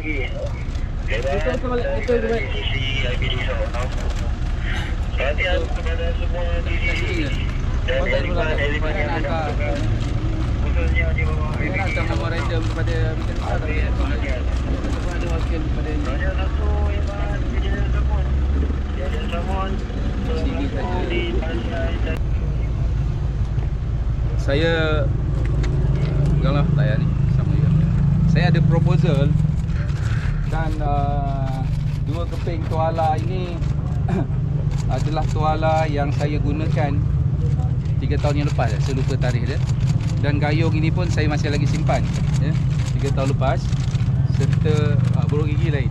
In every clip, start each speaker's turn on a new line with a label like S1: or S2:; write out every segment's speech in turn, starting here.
S1: Itu di sisi IBD Sabah. Perhatian kepada semua di sini dan elemen yang ada khususnya di bawah IBD Sabah. Perhatian. Raja satu Iman Kejadian Sabun. Kejadian Sabun. Di pantai.
S2: Saya janganlah layar ni sama juga. Saya ada proposal dan dua keping tuala ini adalah tuala yang saya gunakan 3 tahun yang lepas. Saya lupa tarikh dia. Dan gayung ini pun saya masih lagi simpan ya, 3 tahun lepas, serta burung gigi lain.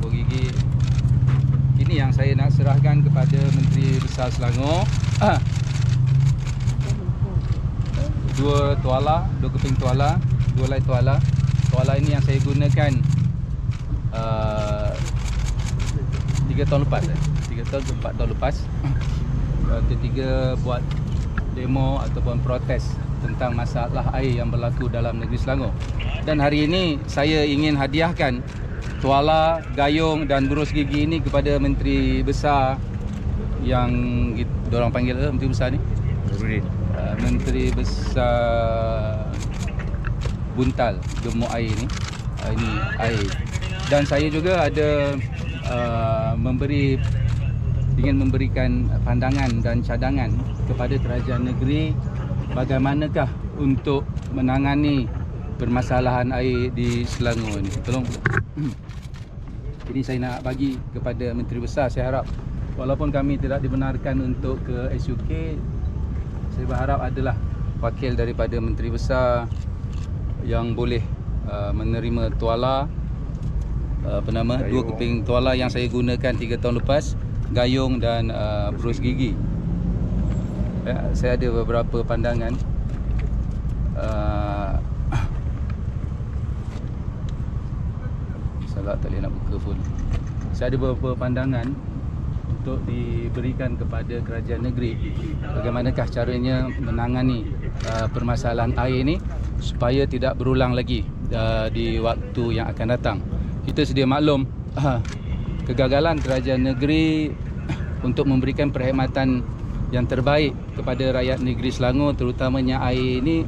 S2: Burung gigi ini yang saya nak serahkan kepada Menteri Besar Selangor. Dua tuala, dua keping tuala, dua helai tuala. Tuala ini yang saya gunakan 3 tahun lepas 3 tahun ke 4 tahun lepas ketika buat demo ataupun protes tentang masalah air yang berlaku dalam negeri Selangor. Dan hari ini saya ingin hadiahkan tuala, gayung dan burus gigi ini kepada Menteri Besar yang diorang panggil Menteri Besar ni Menteri Besar Buntal Gemuk Air ni. Ini air. Dan saya juga ada ingin memberikan pandangan dan cadangan kepada kerajaan negeri bagaimanakah untuk menangani permasalahan air di Selangor ni. Tolong. Ini saya nak bagi kepada Menteri Besar. Saya harap walaupun kami tidak dibenarkan untuk ke SUK, saya berharap adalah wakil daripada Menteri Besar yang boleh menerima tuala, dua keping tuala yang saya gunakan 3 tahun lepas, gayung dan burus gigi. Ya, saya ada beberapa pandangan. Salah, tak boleh nak buka phone. Saya ada beberapa pandangan untuk diberikan kepada kerajaan negeri. Bagaimanakah caranya menangani permasalahan air ini supaya tidak berulang lagi di waktu yang akan datang. Kita sedia maklum kegagalan kerajaan negeri untuk memberikan perkhidmatan yang terbaik kepada rakyat negeri Selangor, terutamanya air ini,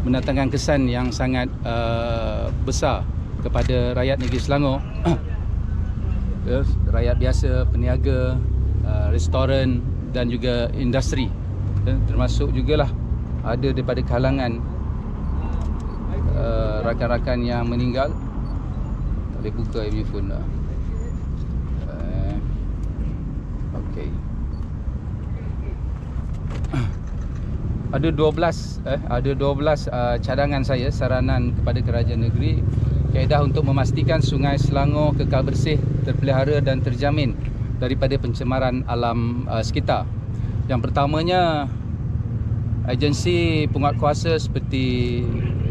S2: mendatangkan kesan yang sangat besar kepada rakyat negeri Selangor. Rakyat biasa, peniaga, restoran dan juga industri, termasuk jugalah ada daripada kalangan rakan-rakan yang meninggal. Tak boleh buka punya phone dah. Okey. Ada 12 cadangan saya, saranan kepada kerajaan negeri, kaedah untuk memastikan Sungai Selangor kekal bersih, terpelihara dan terjamin daripada pencemaran alam sekitar. Yang pertamanya, agensi penguatkuasa seperti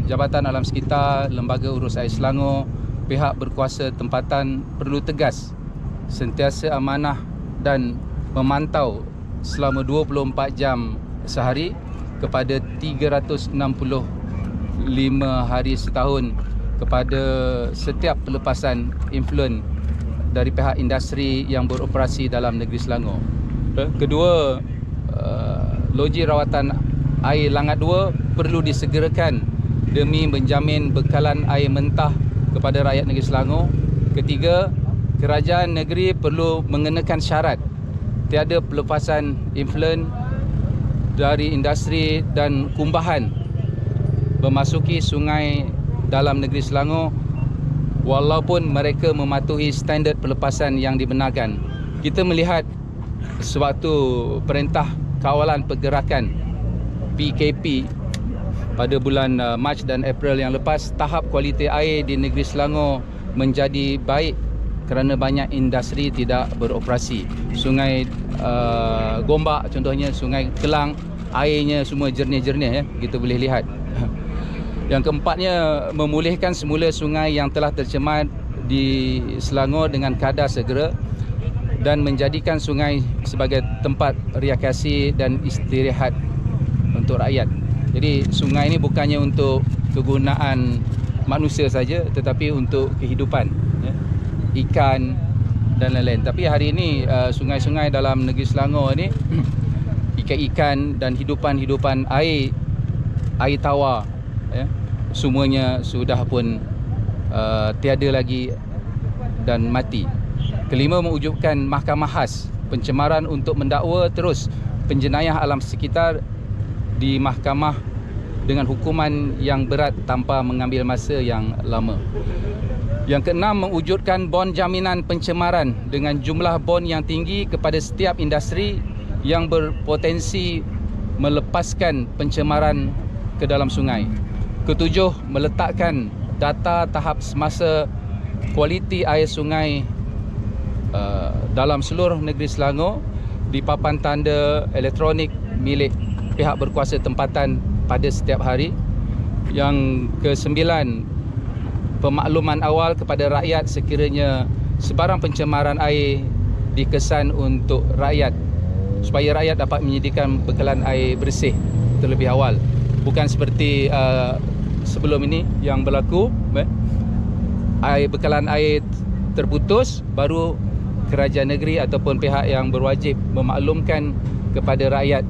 S2: Jabatan Alam Sekitar, Lembaga Urus Air Selangor, pihak berkuasa tempatan perlu tegas, sentiasa amanah dan memantau selama 24 jam sehari kepada 365 hari setahun kepada setiap pelepasan influen dari pihak industri yang beroperasi dalam negeri Selangor. Kedua, loji rawatan air Langat 2 perlu disegerakan demi menjamin bekalan air mentah kepada rakyat negeri Selangor. Ketiga, kerajaan negeri perlu mengenakan syarat tiada pelepasan influen dari industri dan kumbahan memasuki sungai dalam negeri Selangor walaupun mereka mematuhi standard pelepasan yang dibenarkan. Kita melihat sewaktu Perintah Kawalan Pergerakan PKP pada bulan Mac dan April yang lepas, tahap kualiti air di negeri Selangor menjadi baik kerana banyak industri tidak beroperasi. Sungai Gombak contohnya, Sungai Kelang, airnya semua jernih-jernih ya, kita boleh lihat. Yang keempatnya, memulihkan semula sungai yang telah tercemar di Selangor dengan kadar segera dan menjadikan sungai sebagai tempat rekreasi dan istirahat untuk rakyat. Jadi sungai ini bukannya untuk kegunaan manusia saja, tetapi untuk kehidupan, ya, ikan dan lain-lain. Tapi hari ini sungai-sungai dalam negeri Selangor ni ikan-ikan dan hidupan air tawar, ya, semuanya sudah pun tiada lagi dan mati. Kelima, mewujudkan mahkamah khas pencemaran untuk mendakwa terus penjenayah alam sekitar di mahkamah dengan hukuman yang berat tanpa mengambil masa yang lama. Yang keenam, mewujudkan bon jaminan pencemaran dengan jumlah bon yang tinggi kepada setiap industri yang berpotensi melepaskan pencemaran ke dalam sungai. Ketujuh, meletakkan data tahap semasa kualiti air sungai dalam seluruh negeri Selangor di papan tanda elektronik milik pihak berkuasa tempatan pada setiap hari. Yang kesembilan, pemakluman awal kepada rakyat sekiranya sebarang pencemaran air dikesan untuk rakyat, supaya rakyat dapat menyediakan bekalan air bersih terlebih awal. Bukan seperti sebelum ini yang berlaku, bekalan air terputus, baru kerajaan negeri ataupun pihak yang berwajib memaklumkan kepada rakyat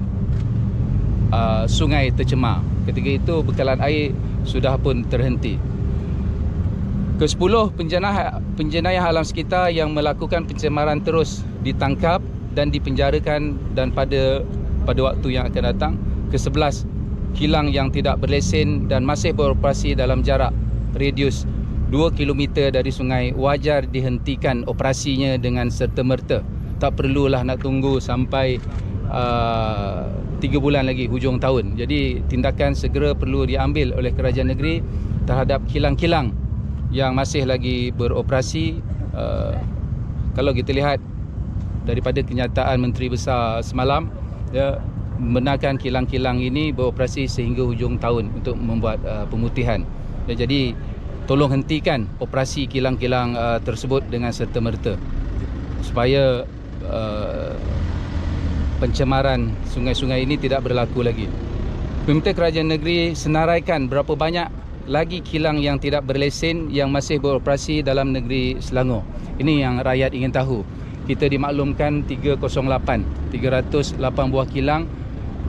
S2: sungai tercemar. Ketika itu bekalan air sudah pun terhenti. Ke-10, penjenayah alam sekitar yang melakukan pencemaran terus ditangkap dan dipenjarakan dan pada waktu yang akan datang. Ke-11, kilang yang tidak berlesen dan masih beroperasi dalam jarak radius 2 km dari sungai wajar dihentikan operasinya dengan serta-merta. Tak perlulah nak tunggu sampai 3 bulan lagi hujung tahun. Jadi tindakan segera perlu diambil oleh kerajaan negeri terhadap kilang-kilang yang masih lagi beroperasi. Kalau kita lihat daripada kenyataan Menteri Besar semalam, dia membenarkan kilang-kilang ini beroperasi sehingga hujung tahun untuk membuat pemutihan. Jadi tolong hentikan operasi kilang-kilang tersebut dengan serta-merta supaya pencemaran sungai-sungai ini tidak berlaku lagi. Meminta kerajaan negeri senaraikan berapa banyak lagi kilang yang tidak berlesen yang masih beroperasi dalam negeri Selangor. Ini yang rakyat ingin tahu. Kita dimaklumkan 308 buah kilang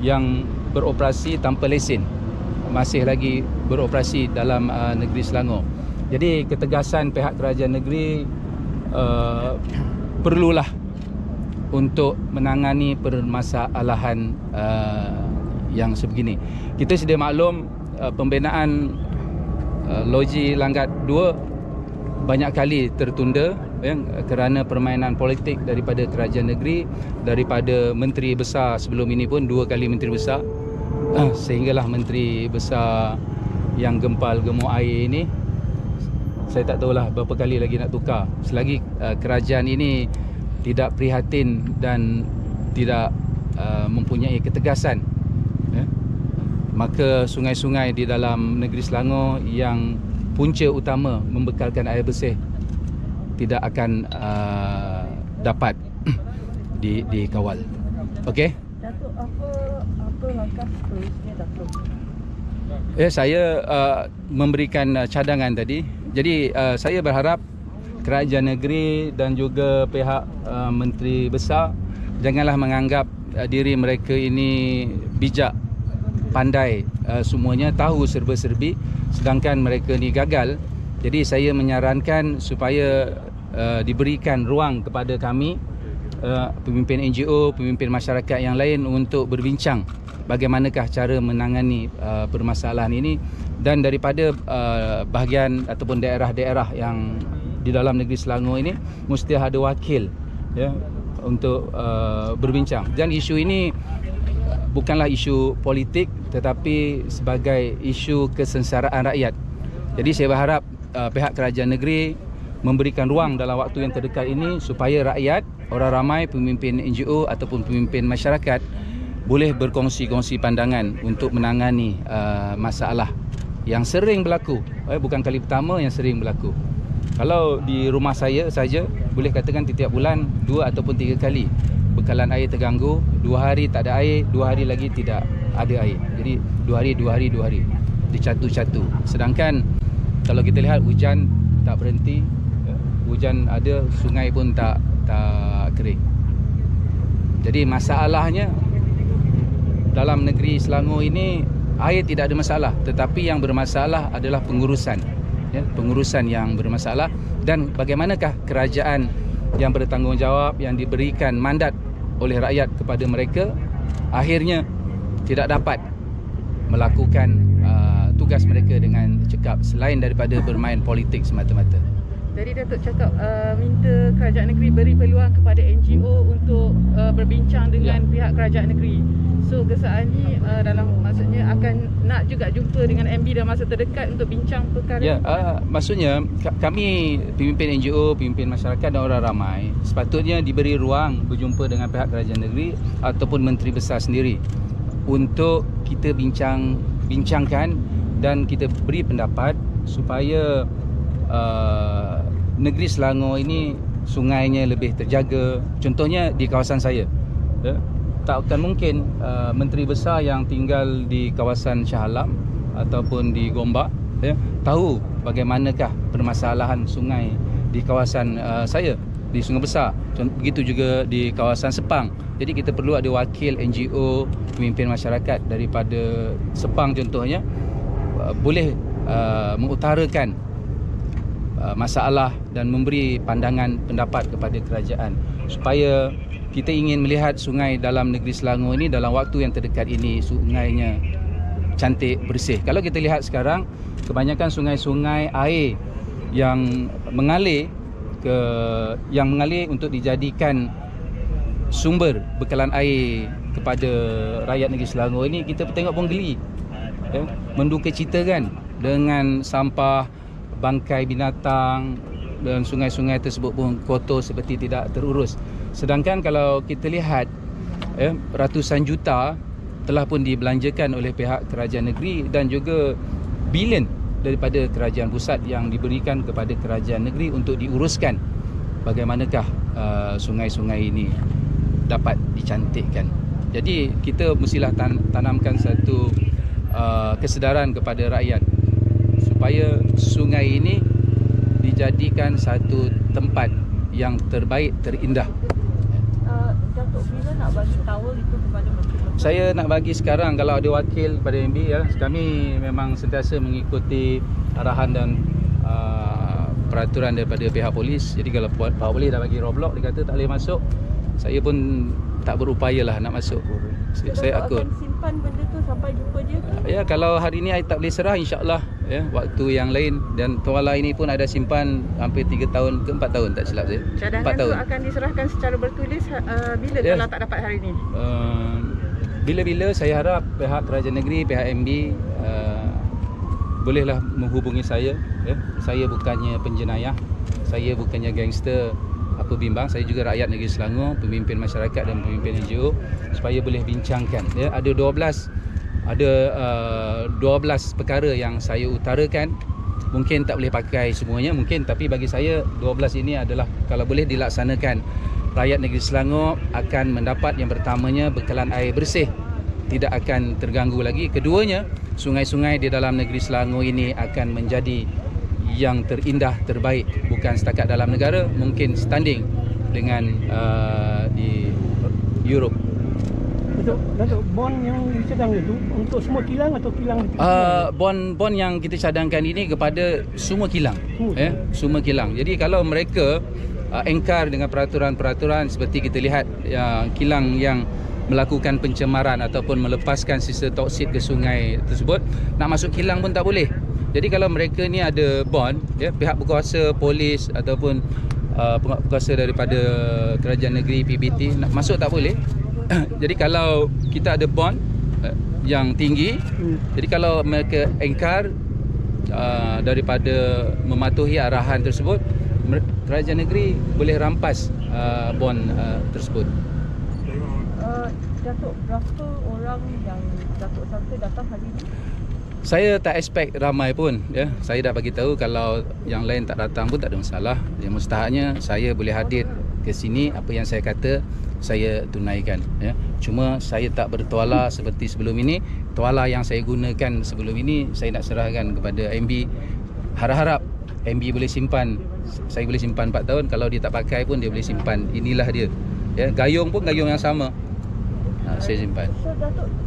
S2: yang beroperasi tanpa lesen masih lagi beroperasi dalam negeri Selangor. Jadi ketegasan pihak kerajaan negeri perlulah untuk menangani permasalahan yang sebegini. Kita sedia maklum pembinaan loji Langgat 2 banyak kali tertunda, kerana permainan politik daripada kerajaan negeri, daripada menteri besar sebelum ini pun 2 kali menteri besar, sehinggalah menteri besar yang gempal gemuk air ini, saya tak tahulah berapa kali lagi nak tukar. Selagi kerajaan ini tidak prihatin dan tidak mempunyai ketegasan, maka sungai-sungai di dalam negeri Selangor yang punca utama membekalkan air bersih tidak akan dapat dikawal. Okey?
S3: Datuk, apa langkah seterusnya, Datuk?
S2: Saya memberikan cadangan tadi. Jadi saya berharap kerajaan negeri dan juga pihak menteri besar janganlah menganggap diri mereka ini bijak, pandai, semuanya tahu serba-serbi, sedangkan mereka ni gagal. Jadi saya menyarankan supaya diberikan ruang kepada kami, pemimpin NGO, pemimpin masyarakat yang lain, untuk berbincang bagaimanakah cara menangani permasalahan ini. Dan daripada bahagian ataupun daerah-daerah yang di dalam negeri Selangor ini, mesti ada wakil, ya, untuk berbincang. Dan isu ini bukanlah isu politik, tetapi sebagai isu kesengsaraan rakyat. Jadi saya berharap pihak kerajaan negeri memberikan ruang dalam waktu yang terdekat ini supaya rakyat, orang ramai, pemimpin NGO ataupun pemimpin masyarakat boleh berkongsi-kongsi pandangan untuk menangani masalah yang sering berlaku. Bukan kali pertama yang sering berlaku. Kalau di rumah saya saja, boleh katakan setiap bulan 2 ataupun 3 kali bekalan air terganggu. 2 hari tak ada air, 2 hari lagi tidak ada air. Jadi 2 hari dicatu-catu. Sedangkan Kalau kita lihat hujan tak berhenti, hujan ada, sungai pun tak kering. Jadi masalahnya dalam negeri Selangor ini air tidak ada masalah, tetapi yang bermasalah adalah pengurusan. Pengurusan yang bermasalah, dan bagaimanakah kerajaan yang bertanggungjawab, yang diberikan mandat oleh rakyat kepada mereka, akhirnya tidak dapat melakukan tugas mereka dengan cekap, selain daripada bermain politik semata-mata.
S3: Jadi Datuk cakap minta kerajaan negeri beri peluang kepada NGO untuk berbincang dengan pihak kerajaan negeri. So kesaan ni dalam maksudnya akan nak juga jumpa dengan MB dalam masa terdekat untuk bincang perkara.
S2: Ya, maksudnya kami pemimpin NGO, pemimpin masyarakat dan orang ramai sepatutnya diberi ruang berjumpa dengan pihak kerajaan negeri ataupun menteri besar sendiri untuk kita bincangkan dan kita beri pendapat supaya negeri Selangor ini sungainya lebih terjaga. Contohnya di kawasan saya, tak akan mungkin menteri besar yang tinggal di kawasan Shah Alam ataupun di Gombak tahu bagaimanakah permasalahan sungai di kawasan saya, di Sungai Besar. Begitu juga di kawasan Sepang. Jadi kita perlu ada wakil NGO, pemimpin masyarakat daripada Sepang contohnya, boleh mengutarakan masalah dan memberi pandangan pendapat kepada kerajaan, supaya kita ingin melihat sungai dalam negeri Selangor ini dalam waktu yang terdekat ini sungainya cantik, bersih. Kalau kita lihat sekarang, kebanyakan sungai-sungai air yang mengalir untuk dijadikan sumber bekalan air kepada rakyat negeri Selangor ini, kita tengok pun geli, menduka cita kan, dengan sampah, bangkai binatang, dan sungai-sungai tersebut pun kotor seperti tidak terurus. Sedangkan kalau kita lihat ratusan juta telah pun dibelanjakan oleh pihak kerajaan negeri dan juga bilion daripada kerajaan pusat yang diberikan kepada kerajaan negeri untuk diuruskan bagaimanakah sungai-sungai ini dapat dicantikkan. Jadi kita mestilah tanamkan satu kesedaran kepada rakyat supaya sungai ini dijadikan satu tempat yang terbaik, terindah.
S3: Datuk, bila nak bagi towel itu kepada menteri?
S2: Saya nak bagi sekarang, kalau ada wakil pada MB kami memang sentiasa mengikuti arahan dan peraturan daripada pihak polis. Jadi kalau Pak Polis dah bagi roadblock, dia kata tak boleh masuk, saya pun tak berupayalah nak masuk. Saya akut.
S3: Akan simpan benda tu sampai jumpa dia ke?
S2: Ya, kalau hari ini saya tak boleh serah, insya-Allah waktu yang lain. Dan tuala ini pun ada simpan hampir 3 tahun ke 4 tahun tak silap saya. 4
S3: Cadangan
S2: tahun.
S3: tu akan diserahkan secara bertulis bila kalau tak dapat hari ini?
S2: Bila-bila saya harap pihak kerajaan negeri, pihak MB bolehlah menghubungi saya. Saya bukannya penjenayah, saya bukannya gangster apa bimbang. Saya juga rakyat negeri Selangor, pemimpin masyarakat dan pemimpin NGO, supaya boleh bincangkan. Ada 12 perkara yang saya utarakan. Mungkin tak boleh pakai semuanya mungkin, tapi bagi saya 12 ini adalah kalau boleh dilaksanakan, rakyat negeri Selangor akan mendapat yang pertamanya bekalan air bersih, tidak akan terganggu lagi. Keduanya, sungai-sungai di dalam negeri Selangor ini akan menjadi yang terindah, terbaik, bukan setakat dalam negara, mungkin standing dengan di Europe.
S4: Datuk, bond yang dicadang itu untuk semua kilang atau kilang?
S2: Bond yang kita cadangkan ini kepada semua kilang. Semua kilang. Jadi kalau mereka engkar dengan peraturan-peraturan seperti kita lihat kilang yang melakukan pencemaran ataupun melepaskan sisa toksit ke sungai tersebut, nak masuk kilang pun tak boleh. Jadi kalau mereka ni ada bond, pihak berkuasa, polis ataupun berkuasa daripada kerajaan negeri, PBT, nak masuk tak boleh. Jadi kalau kita ada bond yang tinggi, jadi kalau mereka engkar daripada mematuhi arahan tersebut, kerajaan negeri boleh rampas bond tersebut.
S3: Datuk, berapa orang yang Datuk sangka datang hari ini?
S2: Saya tak expect ramai pun. Saya dah bagi tahu kalau yang lain tak datang pun tak ada masalah. Yang mustahaknya saya boleh hadir ke sini, apa yang saya kata saya tunaikan. Cuma saya tak bertuala seperti sebelum ini. Tuala yang saya gunakan sebelum ini saya nak serahkan kepada MB harap-harap MB boleh simpan. Saya boleh simpan 4 tahun. Kalau dia tak pakai pun dia boleh simpan. Inilah dia. Ya, gayung pun gayung yang sama. Saya simpan.
S5: So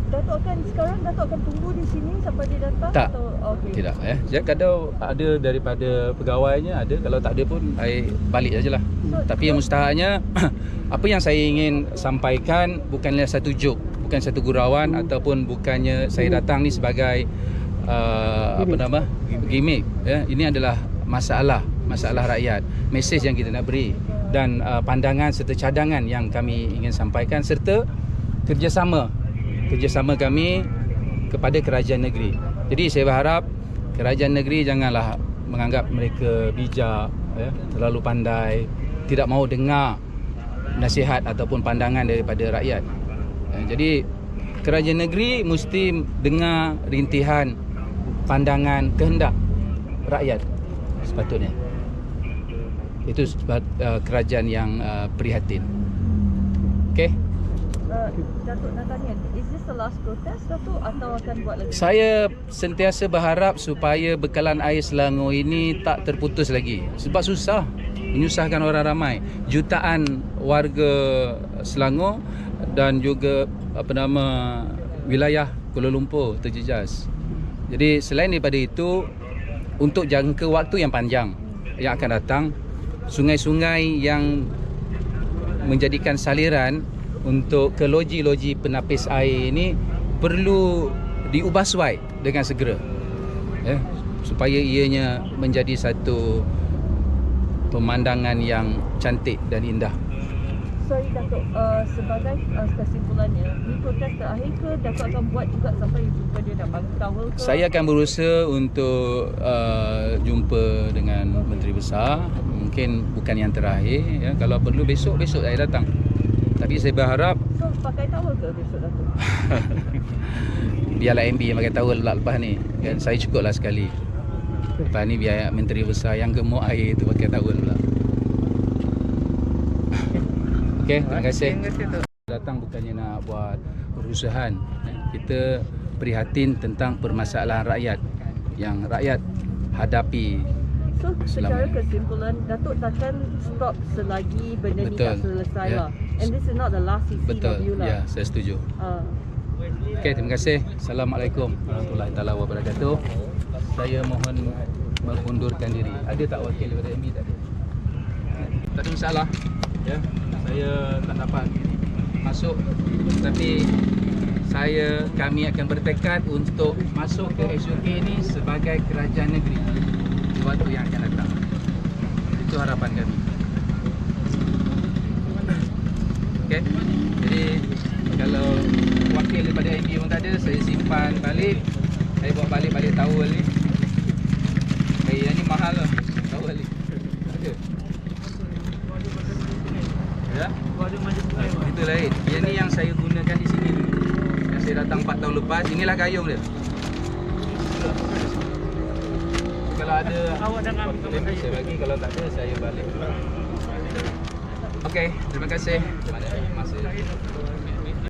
S5: Datuk akan tunggu di sini sampai dia datang
S2: Tak.
S5: atau okey.
S2: Tidak ya. Jadi kadang ada daripada pegawainya ada, kalau tak ada pun saya balik sajalah. Tapi yang mustahaknya apa yang saya ingin sampaikan bukanlah satu joke, bukan satu gurauan ataupun bukannya saya datang ni sebagai gimmick ya. Ini adalah masalah rakyat, mesej yang kita nak beri dan pandangan serta cadangan yang kami ingin sampaikan serta kerjasama kami kepada kerajaan negeri. Jadi saya berharap kerajaan negeri janganlah menganggap mereka bijak ya, terlalu pandai, tidak mahu dengar nasihat ataupun pandangan daripada rakyat. Jadi kerajaan negeri mesti dengar rintihan, pandangan, kehendak rakyat sepatutnya. Itu kerajaan yang prihatin. Okey.
S5: Datuk nak tanya, is this the last protest Datuk atau akan buat lagi?
S2: Saya sentiasa berharap supaya bekalan air Selangor ini tak terputus lagi. Sebab susah, menyusahkan orang ramai. Jutaan warga Selangor dan juga wilayah Kuala Lumpur terjejas. Jadi selain daripada itu, untuk jangka waktu yang panjang yang akan datang, sungai-sungai yang menjadikan saliran untuk ke loji-loji penapis air ini perlu diubah suai dengan segera supaya ianya menjadi satu pemandangan yang cantik dan indah.
S5: Sorry Datuk, sebagai kesimpulannya, ni protest terakhir ke Datuk akan buat juga sampai jumpa dia nak bagi towel ke?
S2: Saya akan berusaha untuk jumpa dengan Menteri Besar. Mungkin bukan yang terakhir ya. Kalau perlu besok saya datang. Tapi saya berharap
S5: So pakai towel ke besok Datuk?
S2: biarlah MB yang pakai towel pula lepas ni kan. Saya cukuplah sekali. Lepas ni biar Menteri Besar yang gemuk air tu pakai towel pula. Okey, terima kasih. Datang bukannya nak buat perusahaan. Kita prihatin tentang permasalahan rakyat yang rakyat hadapi.
S5: So secara kesimpulan, Datuk takkan stop selagi benda ni tak selesai
S2: Ya.
S5: lah. And this is not the last CC
S2: Betul.
S5: of you lah.
S2: Ya, saya setuju. Okey, terima kasih. Assalamualaikum warahmatullahi taala wabarakatuh. Saya mohon mengundurkan diri. Ada tak wakil daripada MB tadi? Tak ada masalah. Ya. Saya tak dapat masuk, tapi kami akan bertekad untuk masuk ke SUK ini sebagai kerajaan negeri di waktu yang akan datang. Itu harapan kami. Okey. Jadi kalau wakil daripada MB pun tak ada, saya simpan balik. Saya bawa balik towel ni. Yang ni mahal lah towel ni. Ada. Ya. Itu lain. Yang ni yang saya gunakan di sini dulu. Yang saya datang 4 tahun lepas. Inilah gayung dia. Kalau ada awak jangan saya bagi, kalau tak ada saya balik. Okey, terima kasih. Masa